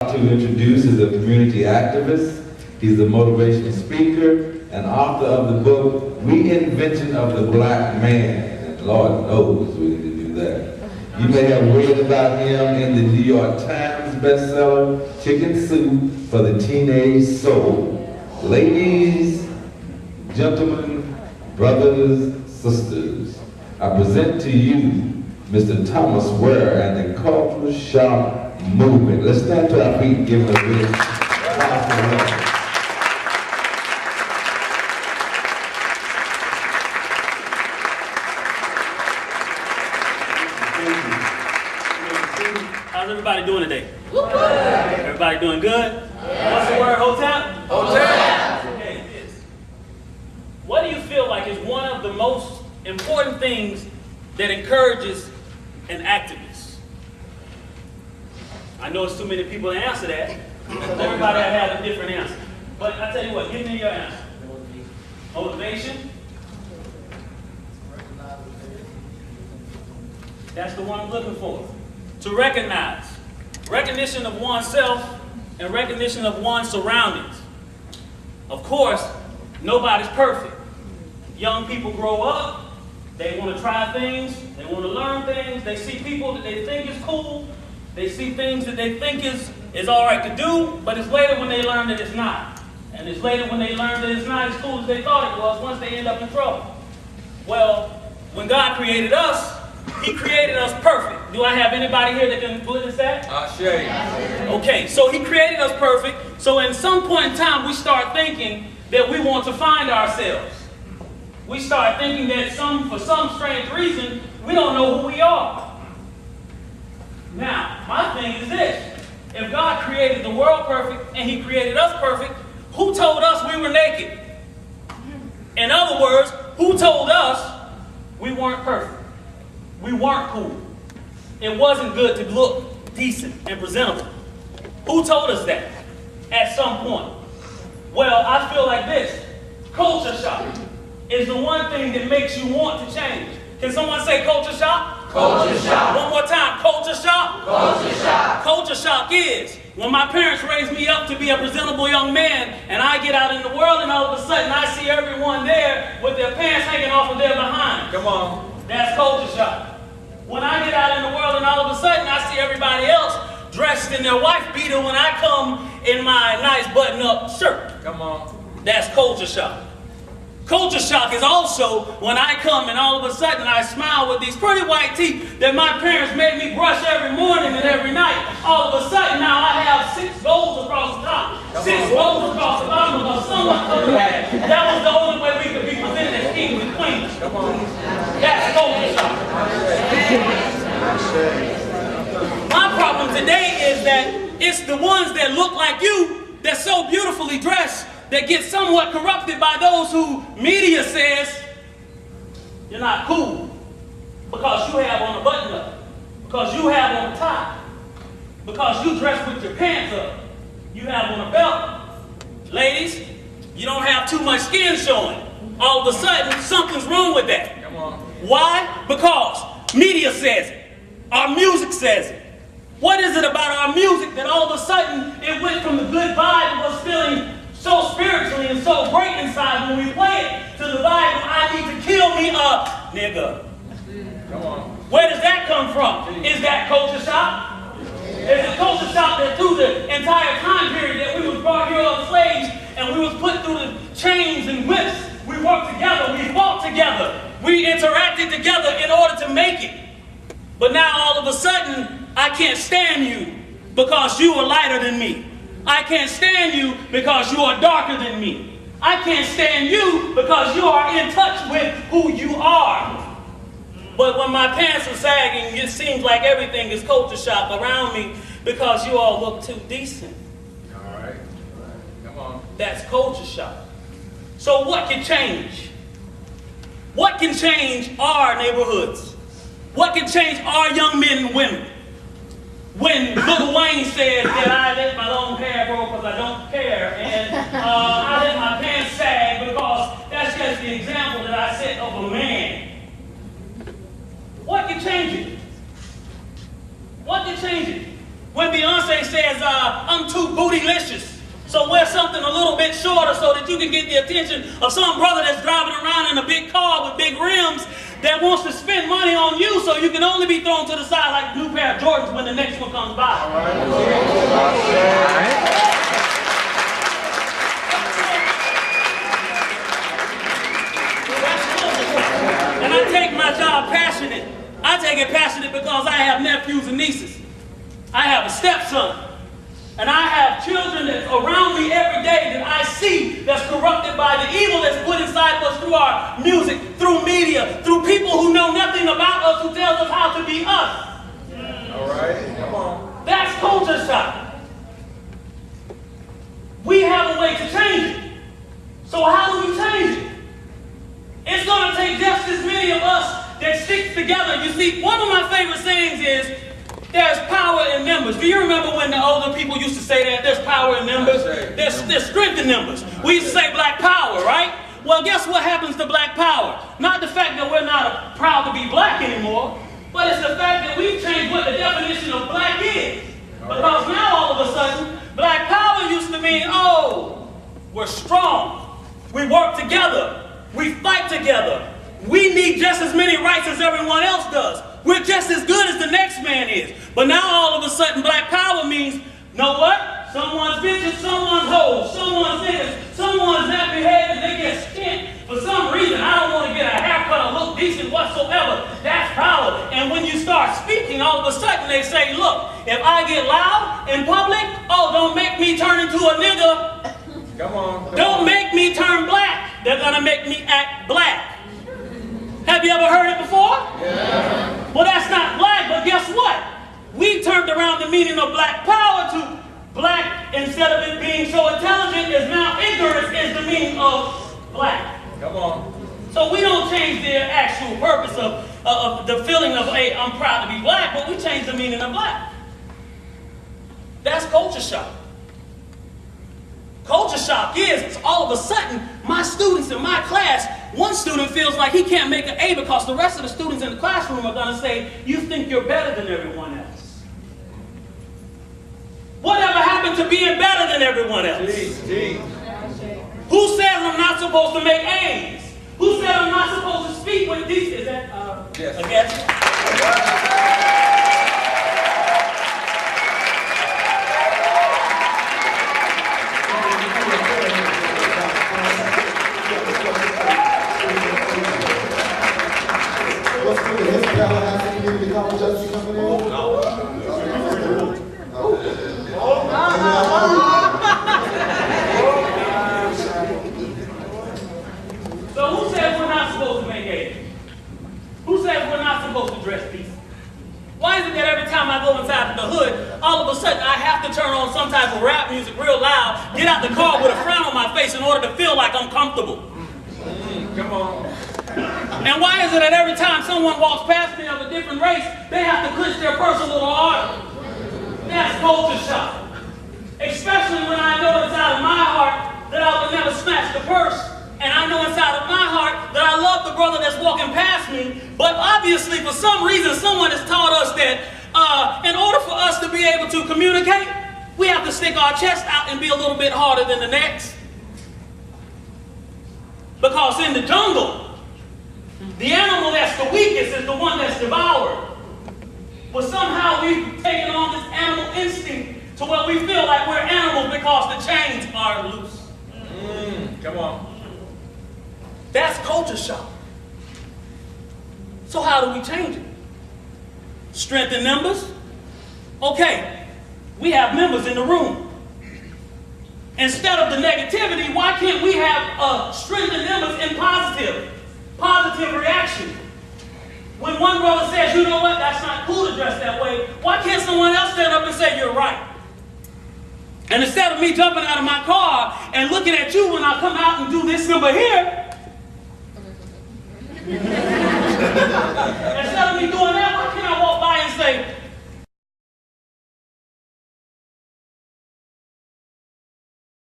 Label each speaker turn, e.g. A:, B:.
A: To introduce is a community activist. He's a motivational speaker and author of the book Reinvention of the Black Man. And Lord knows we need to do that. You may have read about him in the New York Times bestseller Chicken Soup for the Teenage Soul. Ladies, gentlemen, brothers, sisters, I present to you Mr. Thomas Ware and the Cultural Shock Movement. Let's stand to our feet and give him a big round of applause.
B: How's everybody doing today? Everybody doing good? What's the word? Hotel?
C: Hotel.
B: Okay, this. What do you feel like is one of the most important things that encourages an activist? I know it's too many people to answer that, because everybody has a different answer. But I tell you what, give me your answer. Motivation. That's the one I'm looking for. To recognize. Recognition of oneself and recognition of one's surroundings. Of course, nobody's perfect. Young people grow up, they want to try things, they want to learn things, they see people that they think is cool, they see things that they think is all right to do, but it's later when they learn that it's not. And it's later when they learn that it's not as cool as they thought it was once they end up in trouble. Well, when God created us, He created us perfect. Do I have anybody here that can witness that? Okay, so He created us perfect. So in some point in time, we start thinking that we want to find ourselves. We start thinking that for some strange reason, we don't know who we are. Now, my thing is this. If God created the world perfect and He created us perfect, who told us we were naked? In other words, who told us we weren't perfect? We weren't cool. It wasn't good to look decent and presentable. Who told us that at some point? Well, I feel like this. Culture shock is the one thing that makes you want to change. Can someone say culture shock?
C: Culture shock.
B: One more time. Culture shock?
C: Culture shock.
B: Culture shock is when my parents raised me up to be a presentable young man and I get out in the world and all of a sudden I see everyone there with their pants hanging off of their behind.
C: Come on.
B: That's culture shock. When I get out in the world and all of a sudden I see everybody else dressed in their wife beater when I come in my nice button-up shirt.
C: Come on.
B: That's culture shock. Culture shock is also when I come and all of a sudden I smile with these pretty white teeth that my parents made me brush every morning and every night. All of a sudden now I have 6 goals across the top, 6 goals across the bottom because someone told me that was the only way we could be presented as kings and queens.
C: Come on.
B: That's culture shock. My problem today is that it's the ones that look like you that's so beautifully dressed that get somewhat corrupted by those who media says you're not cool because you have on a button up, because you have on a tie, because you dress with your pants up, you have on a belt. Ladies, you don't have too much skin showing. All of a sudden, something's wrong with that.
C: Come on.
B: Why? Because media says it. Our music says it. What is it about our music that all of a sudden it went from the good vibe of us feeling so spiritually and so great inside when we play it to the vibe of I need to kill me a nigga?
C: Come on.
B: Where does that come from? Is that culture shock? Is it culture shock that through the entire time period that we was brought here on slaves and we was put through the chains and whips, we worked together, we fought together, we interacted together in order to make it. But now all of a sudden, I can't stand you because you are lighter than me. I can't stand you because you are darker than me. I can't stand you because you are in touch with who you are. But when my pants are sagging, it seems like everything is culture shock around me because you all look too decent.
C: All right. Come on.
B: That's culture shock. So what can change? What can change our neighborhoods? What can change our young men and women? When Lil Wayne said that I let my long hair grow because I don't care, and I let my pants sag because that's just the example that I set of a man. What can change it? What can change it? When Beyonce says, I'm too bootylicious. So wear something a little bit shorter so that you can get the attention of some brother that's driving around in a big car with big rims that wants to spend money on you so you can only be thrown to the side like a new pair of Jordans when the next one comes by.
C: All right.
B: And I take my job passionate. I take it passionate because I have nephews and nieces. I have a stepson. And I have children that's around me every day that I see that's corrupted by the evil that's put inside of us through our music, through media, through people who know nothing about us, who tells us how to be us.
C: All right. Come on.
B: That's culture shock. We have a way to change it. So how do we change it? It's going to take just as many of us that stick together. You see, one of my favorite sayings is, there's power in numbers. Do you remember when the older people used to say that? There's power in numbers. There's strength in numbers. We used to say black power, right? Well, guess what happens to black power? Not the fact that we're not proud to be black anymore, but it's the fact that we've changed what the definition of black is. Because now all of a sudden, black power used to mean, oh, we're strong. We work together. We fight together. We need just as many rights as everyone else does. We're just as good as the next man is. But now all of a sudden black power means, know what? Someone's bitches, someone's hoes, someone's niggas, someone's nappy head and they get skint. For some reason, I don't want to get a haircut or look decent whatsoever. That's power. And when you start speaking, all of a sudden they say, look, if I get loud in public, oh, don't make me turn into a nigga.
C: Come on.
B: Don't make me turn black. They're going to make me act black. Have you ever heard it before?
C: Yeah.
B: Well, that's not black, but guess what? We turned around the meaning of black power to black, instead of it being so intelligent, is now ignorance is the meaning of black.
C: Come on.
B: So we don't change the actual purpose of the feeling of, hey, I'm proud to be black, but we change the meaning of black. That's culture shock. Culture shock is all of a sudden my students in my class, one student feels like he can't make an A because the rest of the students in the classroom are going to say, you think you're better than everyone else. Whatever happened to being better than everyone else? Who says I'm not supposed to make A's? Who said I'm not supposed to speak with these? Is that
C: yes.
B: a guess? So who says we're not supposed to make A's? Who says we're not supposed to dress decent? Why is it that every time I go inside the hood, all of a sudden I have to turn on some type of rap music real loud, get out the car with a frown on my face in order to feel like I'm comfortable?
C: Come on.
B: And why is it that every time someone walks past me of a different race, they have to clench their purse a little harder? That's culture shock. Especially when I know inside of my heart that I would never snatch the purse. And I know inside of my heart that I love the brother that's walking past me. But obviously, for some reason, someone has taught us that in order for us to be able to communicate, we have to stick our chest out and be a little bit harder than the next. Because in the jungle, the animal that's the weakest is the one that's devoured. But somehow we've taken on this animal instinct to where we feel like we're animals because the chains are loose.
C: Come on.
B: That's culture shock. So how do we change it? Strength in numbers? Okay, we have members in the room. Instead of the negativity, why can't we have strength in numbers in positive reaction? When one brother says, you know what, that's not cool to dress that way, why can't someone else stand up and say, you're right? And instead of me jumping out of my car and looking at you when I come out and do this number here, instead of me doing that, why can't I walk by and say,